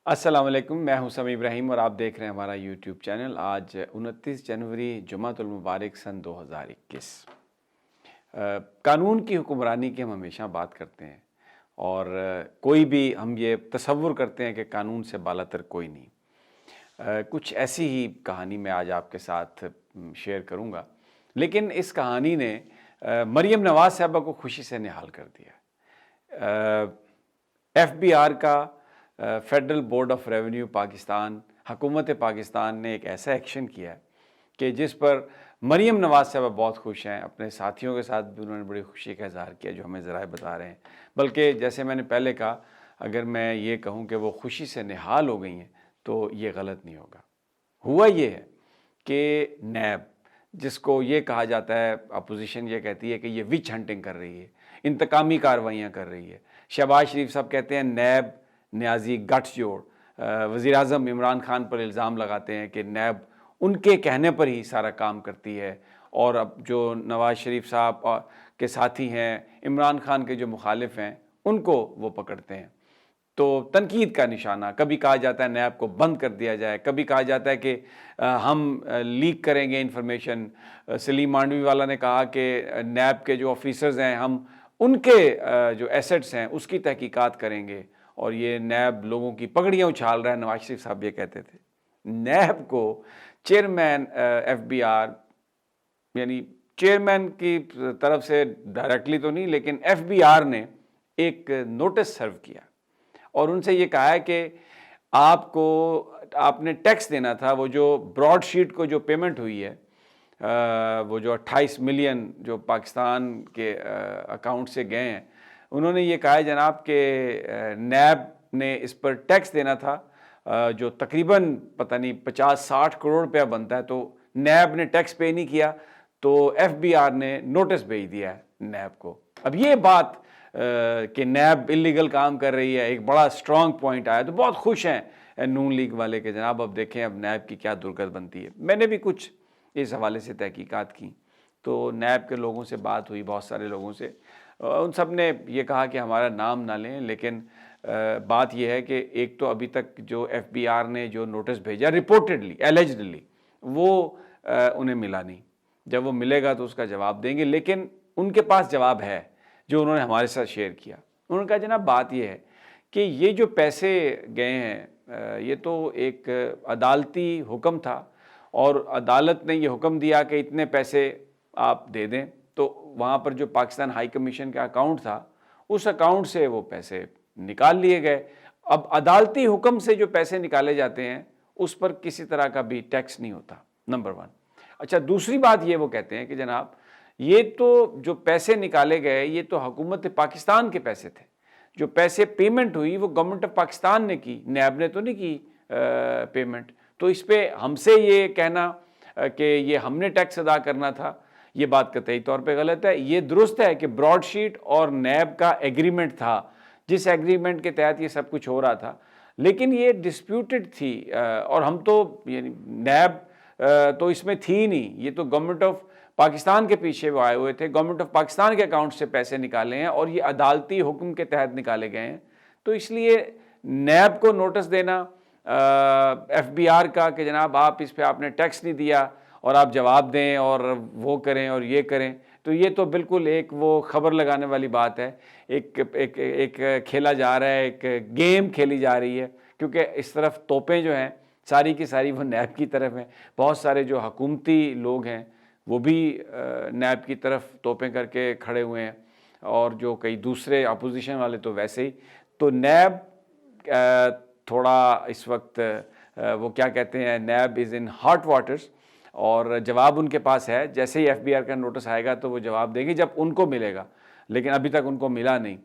السلام علیکم، میں ہوں سمیع ابراہیم اور آپ دیکھ رہے ہیں ہمارا یوٹیوب چینل۔ آج 29 جنوری جمعۃ المبارک سن 2021۔ قانون کی حکمرانی کی ہم ہمیشہ بات کرتے ہیں اور کوئی بھی ہم یہ تصور کرتے ہیں کہ قانون سے بالا تر کوئی نہیں۔ کچھ ایسی ہی کہانی میں آج آپ کے ساتھ شیئر کروں گا، لیکن اس کہانی نے مریم نواز صاحبہ کو خوشی سے نہال کر دیا۔ ایف بی آر کا federal board of revenue Pakistan, حکومت پاکستان نے ایک ایسا ایکشن کیا ہے کہ جس پر مریم نواز صاحبہ بہت خوش ہیں۔ اپنے ساتھیوں کے ساتھ بھی انہوں نے بڑی خوشی کا اظہار کیا، جو ہمیں ذرائع بتا رہے ہیں۔ بلکہ جیسے میں نے پہلے کہا، اگر میں یہ کہوں کہ وہ خوشی سے نہال ہو گئی ہیں تو یہ غلط نہیں ہوگا۔ ہوا یہ ہے کہ نیب، جس کو یہ کہا جاتا ہے، اپوزیشن یہ کہتی ہے کہ یہ وچ ہنٹنگ کر رہی ہے، انتقامی کارروائیاں کر رہی ہے۔ شہباز شریف صاحب کہتے ہیں نیب نیازی گٹھ جوڑ۔ وزیر اعظم عمران خان پر الزام لگاتے ہیں کہ نیب ان کے کہنے پر ہی سارا کام کرتی ہے، اور اب جو نواز شریف صاحب کے ساتھی ہیں، عمران خان کے جو مخالف ہیں، ان کو وہ پکڑتے ہیں۔ تو تنقید کا نشانہ، کبھی کہا جاتا ہے نیب کو بند کر دیا جائے، کبھی کہا جاتا ہے کہ ہم لیک کریں گے انفارمیشن۔ سلیم مانڈوی والا نے کہا کہ نیب کے جو آفیسرز ہیں، ہم ان کے جو ایسٹس ہیں اس کی تحقیقات کریں گے، اور یہ نیب لوگوں کی پگڑیاں اچھال رہا ہے۔ نواز شریف صاحب یہ کہتے تھے۔ نیب کو چیئرمین ایف بی آر، یعنی چیئرمین کی طرف سے ڈائریکٹلی تو نہیں، لیکن ایف بی آر نے ایک نوٹس سرو کیا اور ان سے یہ کہا ہے کہ آپ نے ٹیکس دینا تھا۔ وہ جو براڈ شیٹ کو جو پیمنٹ ہوئی ہے، وہ جو 28 ملین جو پاکستان کے اکاؤنٹ سے گئے ہیں، انہوں نے یہ کہا ہے جناب کہ نیب نے اس پر ٹیکس دینا تھا، جو تقریباً پتہ نہیں 50-60 کروڑ روپیہ بنتا ہے۔ تو نیب نے ٹیکس پے نہیں کیا، تو ایف بی آر نے نوٹس بھیج دیا ہے نیب کو۔ اب یہ بات کہ نیب اللیگل کام کر رہی ہے، ایک بڑا سٹرونگ پوائنٹ آیا، تو بہت خوش ہیں نون لیگ والے کہ جناب اب دیکھیں اب نیب کی کیا درگت بنتی ہے۔ میں نے بھی کچھ اس حوالے سے تحقیقات کی، تو نیب کے لوگوں سے بات ہوئی، بہت سارے لوگوں سے، ان سب نے یہ کہا کہ ہمارا نام نہ لیں، لیکن بات یہ ہے کہ ایک تو ابھی تک جو ایف بی آر نے جو نوٹس بھیجا ریپورٹڈلی ایلیجڈلی، وہ انہیں ملا نہیں۔ جب وہ ملے گا تو اس کا جواب دیں گے، لیکن ان کے پاس جواب ہے جو انہوں نے ہمارے ساتھ شیئر کیا۔ انہوں نے کہا جناب بات یہ ہے کہ یہ جو پیسے گئے ہیں، یہ تو ایک عدالتی حکم تھا، اور عدالت نے یہ حکم دیا کہ اتنے پیسے آپ دے دیں، تو وہاں پر جو پاکستان ہائی کمیشن کا اکاؤنٹ تھا، اس اکاؤنٹ سے وہ پیسے نکال لیے گئے۔ اب عدالتی حکم سے جو پیسے نکالے جاتے ہیں اس پر کسی طرح کا بھی ٹیکس نہیں ہوتا، نمبر 1۔ اچھا، دوسری بات یہ وہ کہتے ہیں کہ جناب یہ تو جو پیسے نکالے گئے، یہ تو حکومت پاکستان کے پیسے تھے۔ جو پیسے پیمنٹ ہوئی وہ گورنمنٹ آف پاکستان نے کی، نیب نے تو نہیں کی پیمنٹ۔ تو اس پہ ہم سے یہ کہنا کہ یہ ہم نے ٹیکس ادا کرنا تھا، یہ بات قطعی طور پہ غلط ہے۔ یہ درست ہے کہ براڈ شیٹ اور نیب کا ایگریمنٹ تھا، جس ایگریمنٹ کے تحت یہ سب کچھ ہو رہا تھا، لیکن یہ ڈسپیوٹڈ تھی، اور ہم تو یعنی نیب تو اس میں تھی نہیں، یہ تو گورنمنٹ آف پاکستان کے پیچھے وہ آئے ہوئے تھے، گورنمنٹ آف پاکستان کے اکاؤنٹ سے پیسے نکالے ہیں، اور یہ عدالتی حکم کے تحت نکالے گئے ہیں۔ تو اس لیے نیب کو نوٹس دینا ایف بی آر کا کہ جناب آپ اس پہ آپ نے ٹیکس نہیں دیا اور آپ جواب دیں اور وہ کریں اور یہ کریں، تو یہ تو بالکل ایک وہ خبر لگانے والی بات ہے۔ ایک کھیلا جا رہا ہے، ایک گیم کھیلی جا رہی ہے، کیونکہ اس طرف توپیں جو ہیں ساری کی ساری وہ نیب کی طرف ہیں۔ بہت سارے جو حکومتی لوگ ہیں وہ بھی نیب کی طرف توپیں کر کے کھڑے ہوئے ہیں، اور جو کئی دوسرے اپوزیشن والے تو ویسے ہی۔ تو نیب تھوڑا اس وقت وہ کیا کہتے ہیں، نیب از ان ہاٹ واٹرز، اور جواب ان کے پاس ہے۔ جیسے ہی ایف بی آر کا نوٹس آئے گا تو وہ جواب دیں گے جب ان کو ملے گا، لیکن ابھی تک ان کو ملا نہیں۔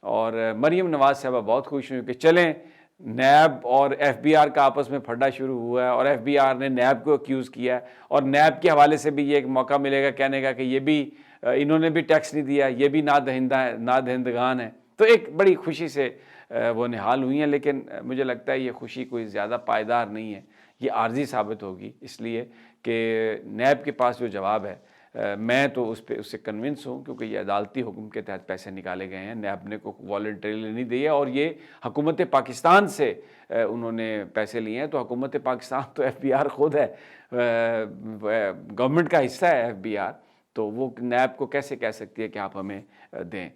اور مریم نواز صاحبہ بہت خوش ہوئی کہ چلیں، نیب اور ایف بی آر کا آپس میں پھڈا شروع ہوا ہے، اور ایف بی آر نے نیب کو اکیوز کیا ہے، اور نیب کے حوالے سے بھی یہ ایک موقع ملے گا کہنے کا کہ یہ بھی انہوں نے بھی ٹیکس نہیں دیا، یہ بھی نادہندگان ہیں۔ تو ایک بڑی خوشی سے وہ نہال ہوئی ہیں، لیکن مجھے لگتا ہے یہ خوشی کوئی زیادہ پائیدار نہیں ہے، یہ عارضی ثابت ہوگی، اس لیے کہ نیب کے پاس جو جواب ہے میں تو اس سے کنونس ہوں، کیونکہ یہ عدالتی حکم کے تحت پیسے نکالے گئے ہیں، نیب نے کو والنٹریلی نہیں دیے، اور یہ حکومت پاکستان سے انہوں نے پیسے لیے ہیں۔ تو حکومت پاکستان تو ایف بی آر خود ہے، گورنمنٹ کا حصہ ہے ایف بی آر، تو وہ نیب کو کیسے کہہ سکتی ہے کہ آپ ہمیں دیں۔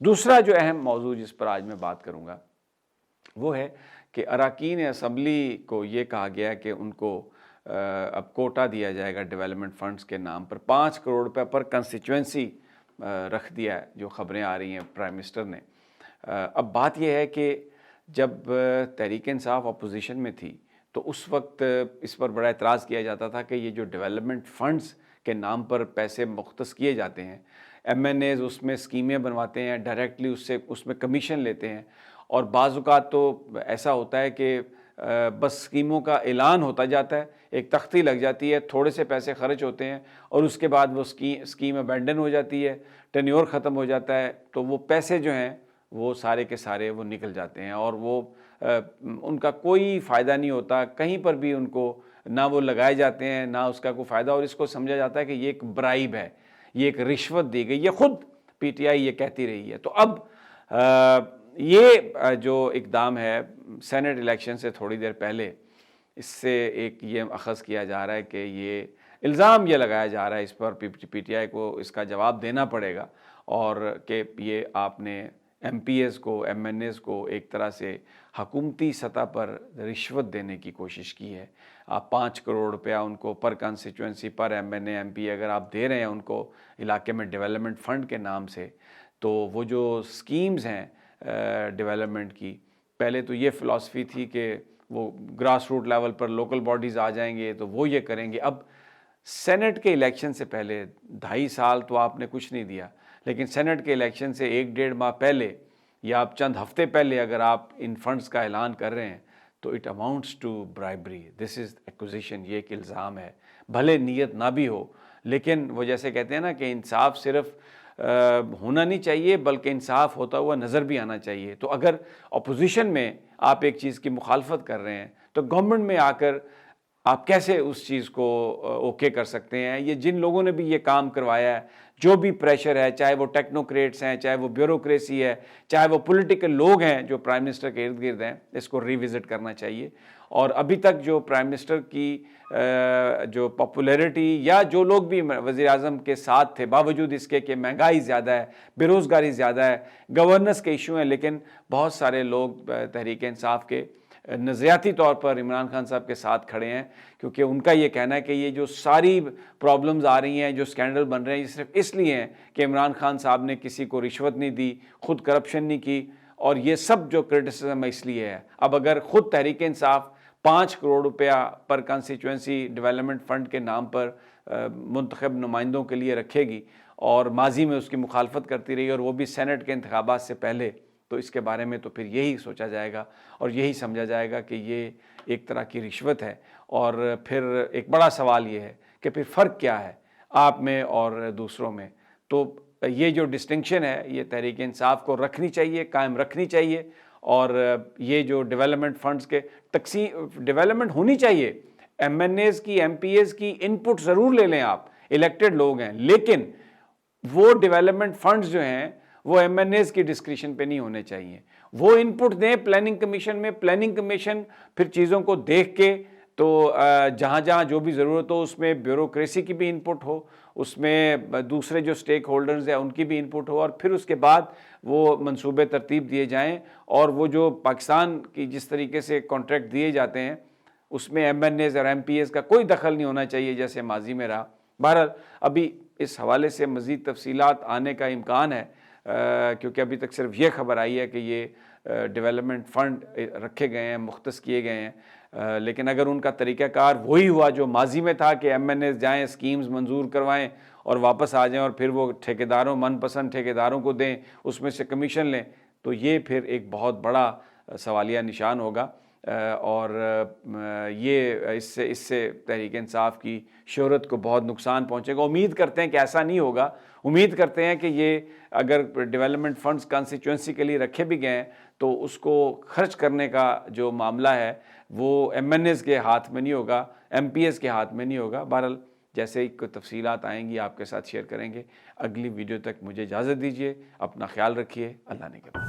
دوسرا جو اہم موضوع جس پر آج میں بات کروں گا وہ ہے کہ اراکین اسمبلی کو یہ کہا گیا کہ ان کو اب کوٹا دیا جائے گا ڈیولپمنٹ فنڈز کے نام پر، 5 کروڑ روپے پر کنسٹیچوئنسی رکھ دیا ہے، جو خبریں آ رہی ہیں پرائم منسٹر نے۔ اب بات یہ ہے کہ جب تحریک انصاف اپوزیشن میں تھی تو اس وقت اس پر بڑا اعتراض کیا جاتا تھا کہ یہ جو ڈیولپمنٹ فنڈز کے نام پر پیسے مختص کیے جاتے ہیں، ایم این ایز اس میں اسکیمیں بنواتے ہیں، ڈائریکٹلی اس میں کمیشن لیتے ہیں، اور بعض اوقات تو ایسا ہوتا ہے کہ بس اسکیموں کا اعلان ہوتا جاتا ہے، ایک تختی لگ جاتی ہے، تھوڑے سے پیسے خرچ ہوتے ہیں، اور اس کے بعد وہ اسکیم ابینڈن ہو جاتی ہے، ٹینیور ختم ہو جاتا ہے، تو وہ پیسے جو ہیں وہ سارے کے سارے وہ نکل جاتے ہیں، اور وہ ان کا کوئی فائدہ نہیں ہوتا کہیں پر بھی، ان کو نہ وہ لگائے جاتے ہیں نہ اس کا کوئی فائدہ، اور اس کو سمجھا جاتا ہے کہ یہ ایک برائب ہے، یہ ایک رشوت دی گئی، یہ خود پی ٹی آئی یہ کہتی رہی ہے۔ تو اب یہ جو اقدام ہے سینٹ الیکشن سے تھوڑی دیر پہلے، اس سے ایک یہ اخذ کیا جا رہا ہے کہ یہ الزام یہ لگایا جا رہا ہے اس پر، پی ٹی آئی کو اس کا جواب دینا پڑے گا، اور کہ یہ آپ نے ایم پی ایز کو، ایم این ایز کو ایک طرح سے حکومتی سطح پر رشوت دینے کی کوشش کی ہے۔ آپ 5 کروڑ روپیہ ان کو پر کانسٹیچوئنسی، پر ایم این اے، ایم پی اگر آپ دے رہے ہیں ان کو علاقے میں ڈیولپمنٹ فنڈ کے نام سے، تو وہ جو سکیمز ہیں ڈیولپمنٹ کی، پہلے تو یہ فلاسفی تھی کہ وہ گراس روٹ لیول پر لوکل باڈیز آ جائیں گے تو وہ یہ کریں گے۔ اب سینٹ کے الیکشن سے پہلے 2.5 سال تو آپ نے کچھ نہیں دیا، لیکن سینٹ کے الیکشن سے 1-1.5 ماہ پہلے یا آپ چند ہفتے پہلے اگر آپ ان فنڈز کا اعلان کر رہے ہیں تو it amounts to bribery, this is accusation, یہ ایک الزام ہے، بھلے نیت نہ بھی ہو، لیکن وہ جیسے کہتے ہیں نا کہ انصاف صرف ہونا نہیں چاہیے بلکہ انصاف ہوتا ہوا نظر بھی آنا چاہیے۔ تو اگر اپوزیشن میں آپ ایک چیز کی مخالفت کر رہے ہیں تو گورنمنٹ میں آ کر آپ کیسے اس چیز کو اوکے کر سکتے ہیں؟ یہ جن لوگوں نے بھی یہ کام کروایا ہے، جو بھی پریشر ہے، چاہے وہ ٹیکنوکریٹس ہیں، چاہے وہ بیوروکریسی ہے، چاہے وہ پولیٹیکل لوگ ہیں جو پرائم منسٹر کے ارد گرد ہیں، اس کو ریوزٹ کرنا چاہیے۔ اور ابھی تک جو پرائم منسٹر کی جو پاپولیرٹی، یا جو لوگ بھی وزیر اعظم کے ساتھ تھے، باوجود اس کے کہ مہنگائی زیادہ ہے، بے روزگاری زیادہ ہے، گورننس کے ایشو ہیں، لیکن بہت سارے لوگ تحریک انصاف کے نظریاتی طور پر عمران خان صاحب کے ساتھ کھڑے ہیں، کیونکہ ان کا یہ کہنا ہے کہ یہ جو ساری پرابلمز آ رہی ہیں، جو سکینڈل بن رہے ہیں، یہ صرف اس لیے ہیں کہ عمران خان صاحب نے کسی کو رشوت نہیں دی، خود کرپشن نہیں کی، اور یہ سب جو کرٹیسزم ہے اس لیے ہے۔ اب اگر خود تحریک انصاف 5 کروڑ روپیہ پر کانسٹیچوئنسی ڈیولپمنٹ فنڈ کے نام پر منتخب نمائندوں کے لیے رکھے گی، اور ماضی میں اس کی مخالفت کرتی رہی، اور وہ بھی سینٹ کے انتخابات سے پہلے، تو اس کے بارے میں تو پھر یہی سوچا جائے گا اور یہی سمجھا جائے گا کہ یہ ایک طرح کی رشوت ہے۔ اور پھر ایک بڑا سوال یہ ہے کہ پھر فرق کیا ہے آپ میں اور دوسروں میں؟ تو یہ جو ڈسٹنکشن ہے یہ تحریک انصاف کو رکھنی چاہیے، قائم رکھنی چاہیے، اور یہ جو ڈیولپمنٹ فنڈز کے تقسیم، ڈیولپمنٹ ہونی چاہیے، ایم این ایز کی، ایم پی ایز کی ان پٹ ضرور لے لیں، آپ الیکٹڈ لوگ ہیں، لیکن وہ ڈیولپمنٹ فنڈز جو ہیں وہ ایم این ایز کی ڈسکریشن پہ نہیں ہونے چاہیے، وہ ان پٹ دیں پلاننگ کمیشن میں، پلاننگ کمیشن پھر چیزوں کو دیکھ کے، تو جہاں جہاں جو بھی ضرورت ہو اس میں بیوروکریسی کی بھی ان پٹ ہو، اس میں دوسرے جو سٹیک ہولڈرز ہیں ان کی بھی ان پٹ ہو، اور پھر اس کے بعد وہ منصوبے ترتیب دیے جائیں، اور وہ جو پاکستان کی جس طریقے سے کانٹریکٹ دیے جاتے ہیں اس میں ایم این ایز اور ایم پی ایز کا کوئی دخل نہیں ہونا چاہیے جیسے ماضی میں رہا۔ بہرحال ابھی اس حوالے سے مزید تفصیلات آنے کا امکان ہے، کیونکہ ابھی تک صرف یہ خبر آئی ہے کہ یہ ڈیولپمنٹ فنڈ رکھے گئے ہیں، مختص کیے گئے ہیں، لیکن اگر ان کا طریقہ کار وہی ہوا جو ماضی میں تھا کہ ایم این ایز جائیں، اسکیمز منظور کروائیں اور واپس آ جائیں، اور پھر وہ ٹھیکیداروں، من پسند ٹھیکیداروں کو دیں، اس میں سے کمیشن لیں، تو یہ پھر ایک بہت بڑا سوالیہ نشان ہوگا، اور یہ اس سے تحریک انصاف کی شہرت کو بہت نقصان پہنچے گا۔ امید کرتے ہیں کہ ایسا نہیں ہوگا، امید کرتے ہیں کہ یہ اگر ڈیولپمنٹ فنڈز کانسٹیچوئنسی کے لیے رکھے بھی گئے ہیں تو اس کو خرچ کرنے کا جو معاملہ ہے وہ ایم این ایز کے ہاتھ میں نہیں ہوگا، ایم پی ایز کے ہاتھ میں نہیں ہوگا۔ بہرحال جیسے ہی کوئی تفصیلات آئیں گی آپ کے ساتھ شیئر کریں گے۔ اگلی ویڈیو تک مجھے اجازت دیجیے، اپنا خیال رکھیے، اللہ نگہبان۔